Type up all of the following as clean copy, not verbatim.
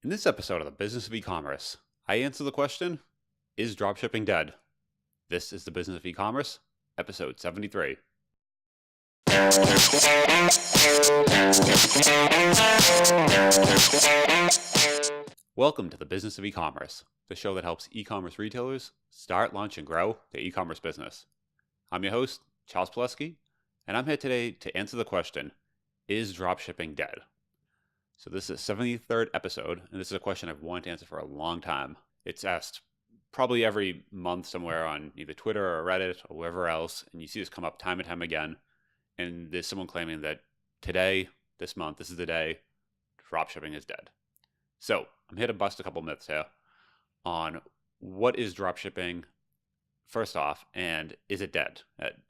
In this episode of the Business of E-commerce, I answer the question, is dropshipping dead? This is the Business of E-commerce, episode 73. Welcome to the Business of E-commerce, the show that helps e-commerce retailers start, launch, and grow their e-commerce business. I'm your host, Charles Pileski, and I'm here today to answer the question, is dropshipping dead? So this is the 73rd episode, and this is a question I've wanted to answer for a long time. It's asked probably every month somewhere on either Twitter or Reddit or wherever else, and you see this come up time and time again, and there's someone claiming that today, this month, this is the day, dropshipping is dead. So I'm here to bust a couple myths here on what is dropshipping, first off, and is it dead?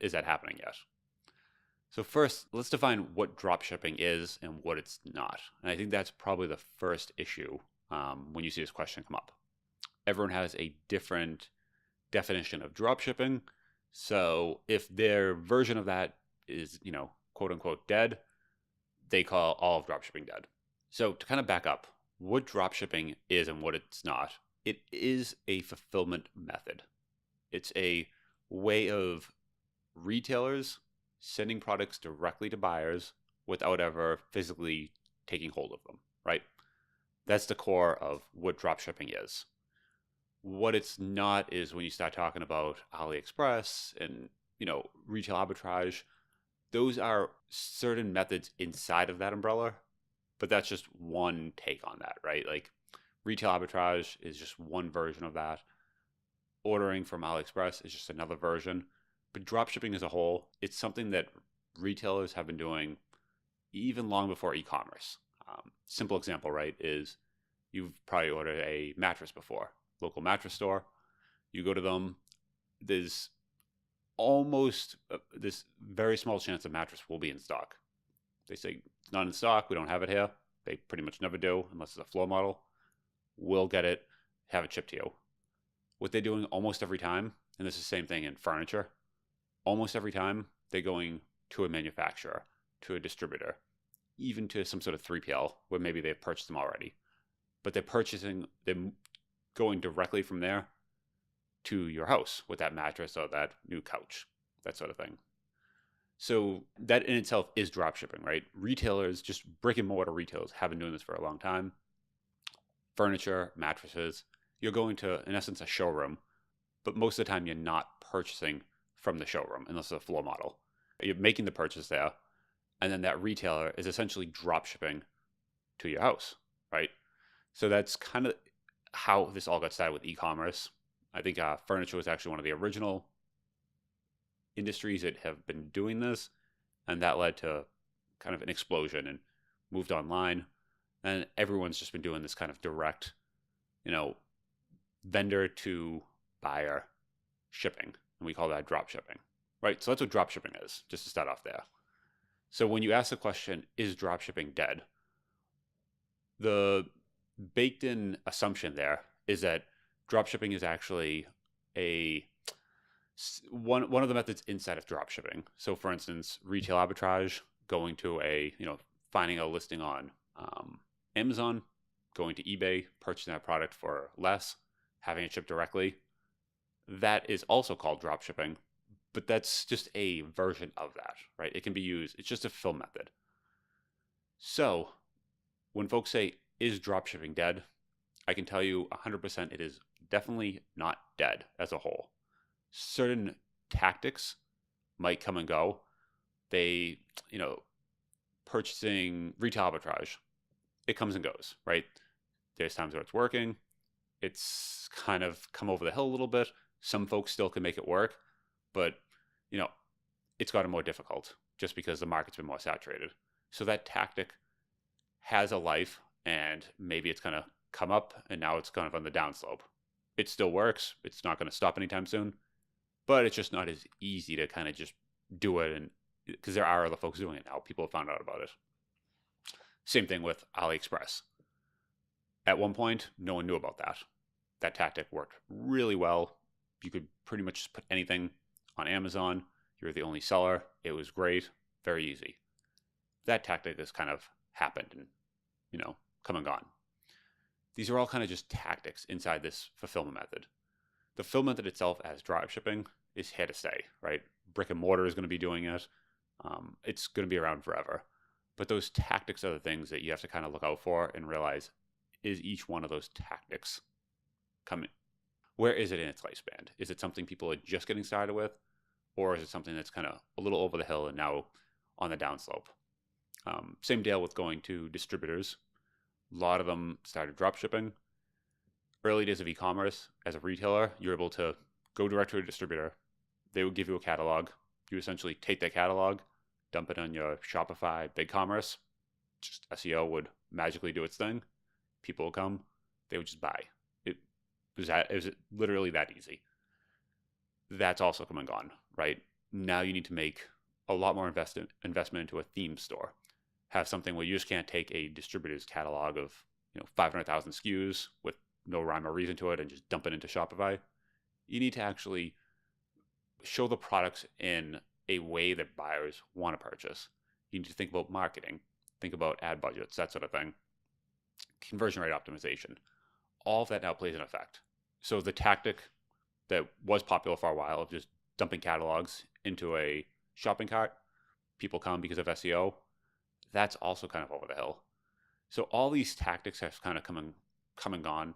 Is that happening yet? So first, let's define what dropshipping is and what it's not. And I think that's probably the first issue when you see this question come up. Everyone has a different definition of dropshipping. So if their version of that is, quote unquote dead, they call all of dropshipping dead. So to kind of back up, what dropshipping is and what it's not, it is a fulfillment method. It's a way of retailers sending products directly to buyers without ever physically taking hold of them, right? That's the core of what dropshipping is. What it's not is when you start talking about AliExpress and, retail arbitrage. Those are certain methods inside of that umbrella, but that's just one take on that, right? Like retail arbitrage is just one version of that. Ordering from AliExpress is just another version. But dropshipping as a whole, it's something that retailers have been doing even long before e-commerce. Simple example, right, is you've probably ordered a mattress before, local mattress store. You go to them, there's almost this very small chance the mattress will be in stock. They say, it's not in stock, we don't have it here. They pretty much never do, unless it's a floor model. We'll get it, have it shipped to you. What they're doing almost every time, and this is the same thing in furniture, almost every time they're going to a manufacturer, to a distributor, even to some sort of 3PL where maybe they've purchased them already. But they're going directly from there to your house with that mattress or that new couch, that sort of thing. So that in itself is dropshipping, right? Retailers, just brick and mortar retailers, have been doing this for a long time. Furniture, mattresses, you're going to, in essence, a showroom, but most of the time you're not purchasing from the showroom unless it's a floor model. You're making the purchase there, and then that retailer is essentially drop shipping to your house, right? So that's kind of how this all got started with e-commerce. I think furniture was actually one of the original industries that have been doing this, and that led to kind of an explosion and moved online, and everyone's just been doing this kind of direct, vendor to buyer shipping. And we call that drop shipping, right? So that's what drop shipping is, just to start off there. So when you ask the question, is drop shipping dead? The baked in assumption there is that drop shipping is actually one of the methods inside of drop shipping. So for instance, retail arbitrage, going to finding a listing on Amazon, going to eBay, purchasing that product for less, having it shipped directly. That is also called dropshipping, but that's just a version of that, right? It can be used, it's just a fill method. So when folks say, is dropshipping dead? I can tell you 100% it is definitely not dead as a whole. Certain tactics might come and go. They, purchasing retail arbitrage, it comes and goes, right? There's times where it's working. It's kind of come over the hill a little bit. Some folks still can make it work, but, it's gotten more difficult just because the market's been more saturated. So that tactic has a life, and maybe it's going to come up, and now it's kind of on the downslope. It still works. It's not going to stop anytime soon, but it's just not as easy to kind of just do it, and because there are other folks doing it now. People have found out about it. Same thing with AliExpress. At one point, no one knew about that. That tactic worked really well. You could pretty much just put anything on Amazon. You're the only seller. It was great. Very easy. That tactic has kind of happened and, come and gone. These are all kind of just tactics inside this fulfillment method. The fulfillment method itself as dropshipping is here to stay, right? Brick and mortar is going to be doing it. It's going to be around forever. But those tactics are the things that you have to kind of look out for and realize, is each one of those tactics coming? Where is it in its lifespan? Is it something people are just getting started with? Or is it something that's kind of a little over the hill and now on the downslope? Same deal with going to distributors. A lot of them started dropshipping. Early days of e-commerce, as a retailer, you're able to go direct to a distributor. They would give you a catalog. You essentially take that catalog, dump it on your Shopify, BigCommerce. Just SEO would magically do its thing. People would come. They would just buy. It was literally that easy. That's also come and gone, right? Now you need to make a lot more investment into a theme store. Have something where you just can't take a distributor's catalog of 500,000 SKUs with no rhyme or reason to it and just dump it into Shopify. You need to actually show the products in a way that buyers want to purchase. You need to think about marketing, think about ad budgets, that sort of thing. Conversion rate optimization. All of that now plays an effect. So the tactic that was popular for a while of just dumping catalogs into a shopping cart, people come because of SEO, that's also kind of over the hill. So all these tactics have kind of come and gone.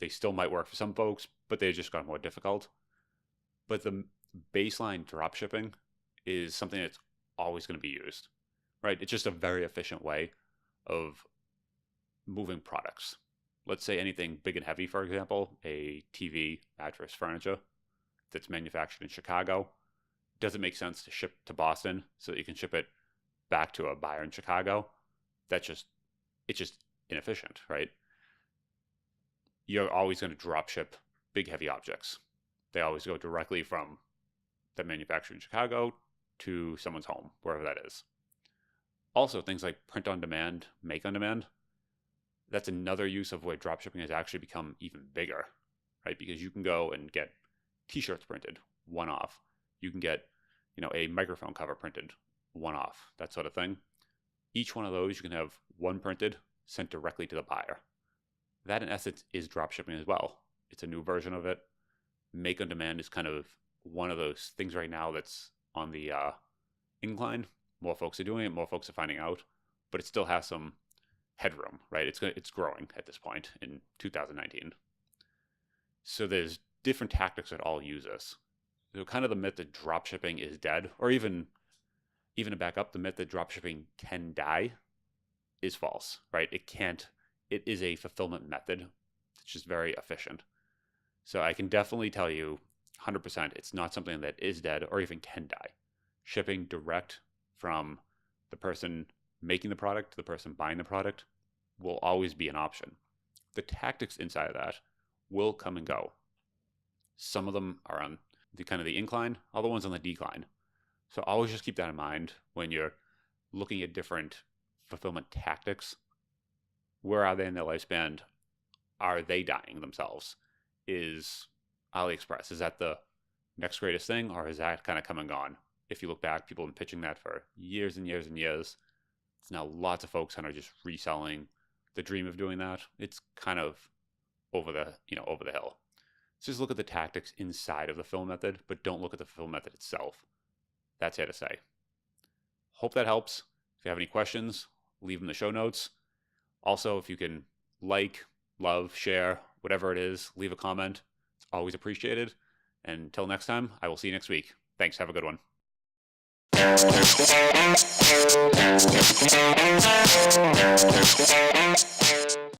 They still might work for some folks, but they've just gotten more difficult. But the baseline dropshipping is something that's always going to be used, right? It's just a very efficient way of moving products. Let's say anything big and heavy, for example, a TV, mattress, furniture that's manufactured in Chicago. Does it make sense to ship to Boston so that you can ship it back to a buyer in Chicago? It's just inefficient, right? You're always going to drop ship big, heavy objects. They always go directly from the manufacturer in Chicago to someone's home, wherever that is. Also, things like print on demand, make on demand, that's another use of where dropshipping has actually become even bigger, right? Because you can go and get t-shirts printed, one off. You can get, a microphone cover printed, one off, that sort of thing. Each one of those you can have one printed, sent directly to the buyer. That in essence is dropshipping as well. It's a new version of it. Make on demand is kind of one of those things right now that's on the incline. More folks are doing it, more folks are finding out, but it still has some headroom, right? It's growing at this point in 2019. So there's different tactics that all use this. So kind of the myth that dropshipping is dead, or even to back up, the myth that dropshipping can die is false, right? It can't. It is a fulfillment method. It's just very efficient. So I can definitely tell you 100% it's not something that is dead or even can die. Shipping direct from the person making the product to the person buying the product will always be an option. The tactics inside of that will come and go. Some of them are on the kind of the incline, other ones on the decline. So always just keep that in mind when you're looking at different fulfillment tactics. Where are they in their lifespan? Are they dying themselves? Is AliExpress, is that the next greatest thing, or is that kind of come and gone? If you look back, people have been pitching that for years and years and years. It's now lots of folks kind of just reselling the dream of doing that. It's kind of over the hill. So just look at the tactics inside of the fill method, but don't look at the fill method itself. That's here to say. Hope that helps. If you have any questions, leave them in the show notes. Also, if you can like, love, share, whatever it is, leave a comment. It's always appreciated. And until next time, I will see you next week. Thanks. Have a good one.